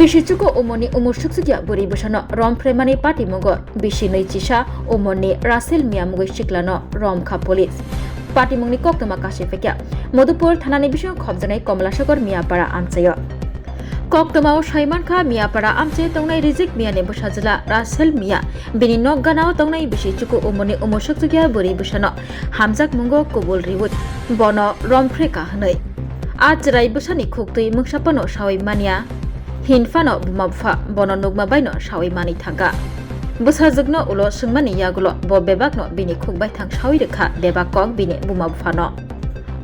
Bishichuko umoni umushuksukia buri busano rom premani party mogo bishinoi chisha umoni Russell Miamugoi shiklano rom kha police party mungni koktoma kashifekya Madhupur thanani bisho khobjanai Komlasagor Miapara amchayo Koktoma o Shaiman Kha Miapara amche tongnai Rizik Miane busajala Russell Mia bini nokganao tongnai Bishichuko umoni umushuksukia buri busano Hamzak mungo kubul riwut bono rom freka hnoi Aj rai busani khuktui muksapano shawai mania Hinfano bumabfa bono nugma baino shawai mani thanga busajugno ulo sungmani yagulo bo bebakno bini khukbai thang shawi rekha bebak kok bini bumabfano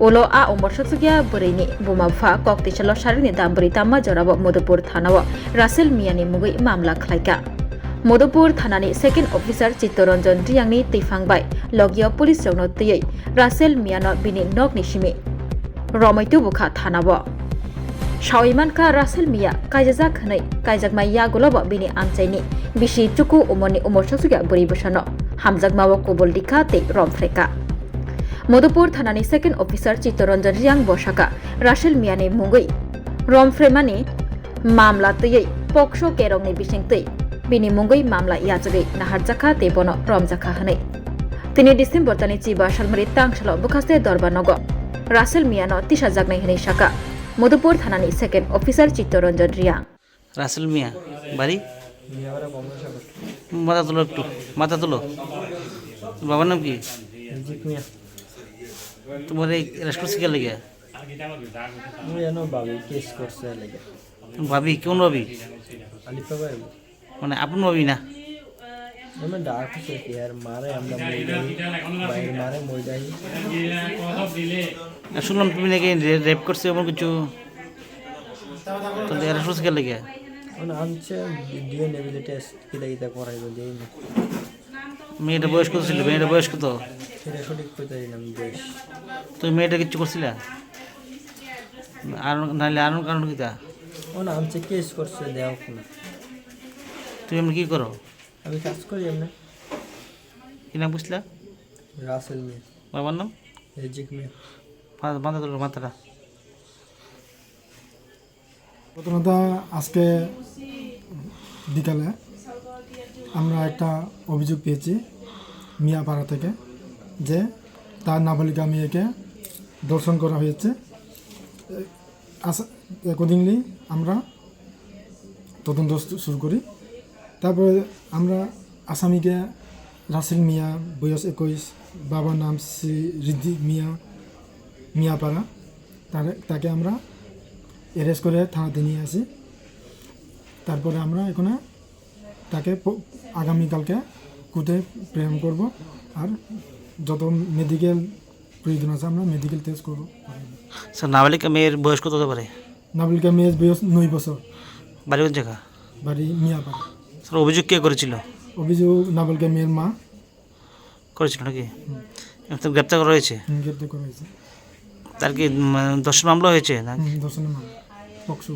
ulo a umorshaksugia burini bumabfa kok tichalo sharini damburi tamma jorabo Madhupur thanao Russell Miani mugui mamla khlaika Madhupur thanani second officer Chittoranjan Riyangni tifangbai logio police rogno tiyei Russell Miano bini nokni simi Romaitu bukha thanabo Shaiman Kha Russell Mia kaijak hnai kaijak mai ya golobo bini amchaini bishi chuku umoni umorshaksugia buri busano hamjak mawo kubul dikha te romfreka Madhupur thanani second officer Chittoranjan Riyang bosaka Russell Miani mungui romfremani mamla tei pokso kerongni bisingtei bini mungui mamla yajagai naharjakha te bono romjakha hnai 3 December tani chiba salmari tangsalo bukhaste dorbanogo Russell Miano tisha jagnai hnai saka Madhupur thanani second officer Chittoranjan Riyang Rasel মিয়া বাড়ি মাথা তুলো একটু মাথা তুলো বাবার নাম কি তোমার এই রেস্টুরেন্ট শিখে লেগে ভাবি কোন ভাবি মানে আপন ভাবি না শুনলাম তুমি নাকি রেপ করছো এমন কিছু তো রেস্টুরেন্ট শিখে লেগে মেয়েটা বয়স কত ছিল মেয়েটা বয়স কত তুমি মেয়েটা কিচ্ছু করছিলে আর নাহলে আর কারণ কিতা তুমি এমনি কি করো আমি কাজ করি এমনি কি নাম বুঝলা রাসেল মিয়া বাবার নাম রিজিক মিয়া মাথা তোলো মাথাটা প্রথমত আজকে বিকালে আমরা একটা অভিযোগ পেয়েছি মিয়াপাড়া থেকে যে তার নাবালিকা মেয়েকে ধর্ষণ করা হয়েছে অ্যাকর্ডিংলি আমরা তদন্ত শুরু করি তারপরে আমরা আসামিকে রাসেল মিয়া বয়স 21 বাবার নাম শ্রী রিজিক মিয়া মিয়াপাড়া তাকে আমরা অ্যারেস্ট করে থানাতে নিয়ে আসি তারপরে আমরা এখানে তাকে আগামীকালকে কোর্টে প্রেরণ করব আর যত মেডিকেল প্রয়োজন আছে আমরা মেডিকেল টেস্ট করব স্যার নাবালিকা মেয়ের বয়স কত হতে পারে নাবালিকা মেয়ের বয়স 9 বছর বাড়ি কোন জায়গা বাড়ি মিয়াপাড়া স্যার অভিযোগ কে করেছিল অভিযোগ নাবালিকা মেয়ের মা করেছিল নাকি তো গ্রেপ্তার করা হয়েছে গ্রেপ্তার করা হয়েছে তার কি ধর্ষণ মামলা হয়েছে না ধর্ষণের মামলা পক্সো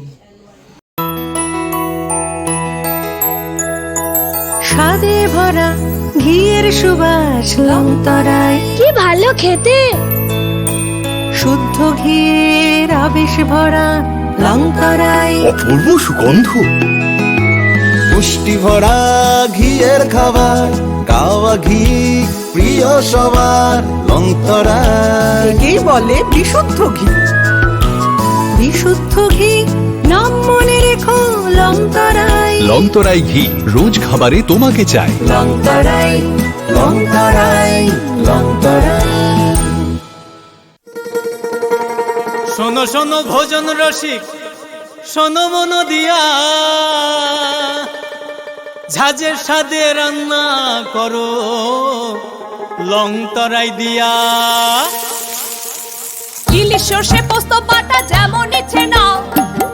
স্বাদে ভরা ঘিয়ের সুবাস লংতরায় কি ভালো খেতে শুদ্ধ ঘিয়ের আবেশ ভরা লংতরায় অপূর্ব সুগন্ধ পুষ্টি ভরা ঘিয়ের খাবার গাওয়া ঘি প্রিয় সবার লংতরা একেই বলে বিশুদ্ধ ঘি বিশুদ্ধ ঘি নাম মনে রেখো লংতরায় লংতরাই ঘি রোজ খাবারে তোমাকে চাই লংতরায় লংতরায় লংতরায় শোনো শোনো ভোজন রসিক শোনো মন দিয়া ঝাঁঝের স্বাদে রান্না করো লংতরাই দিয়া ইলিশ সর্ষে পোস্ত বাটা যেমন ইচ্ছে নাও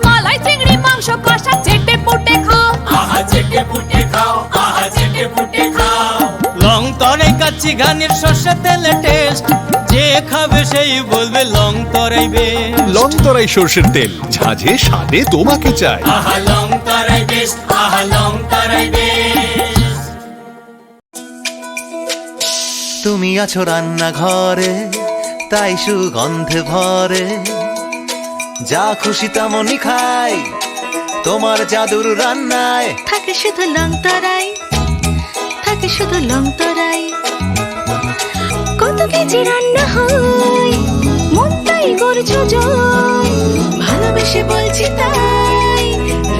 মালাই চিংড়ি মাংস কষা চেটে পুটে খাও আহা চেটে পুটে খাও আহা চেটে পুটে খাও লংতরাই কাচ্চি ঘানির সর্ষে তেলে টেস্ট যে খাবে সেই বলবে লংতরাই বেশ লংতরাই সর্ষের তেল ঝাঁঝে স্বাদে তোমাকে চাই আহা লংতরাই বেশ আহা লংতরাই বেশ তুমি আছো রান্নাঘরে তাই সুগন্ধে ভরে যা খুশি তেমনই খাই তোমার জাদুর রান্নায় থাকে শুধু লং তরাই, থাকে শুধু লং তরাই। কত কেজি রান্না হয়, মন তাই করছো জয়। ভালোবেসে বলছি তাই,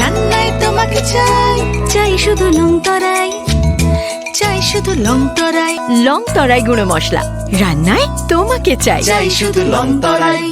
রান্নায় তোমাকে চাই, চাই শুধু লং তরাই, চাই শুধু লং তরাই। লং তরাই গুঁড়ো মশলা, রান্নায় তোমাকে চাই, চাই শুধু লং তরাই।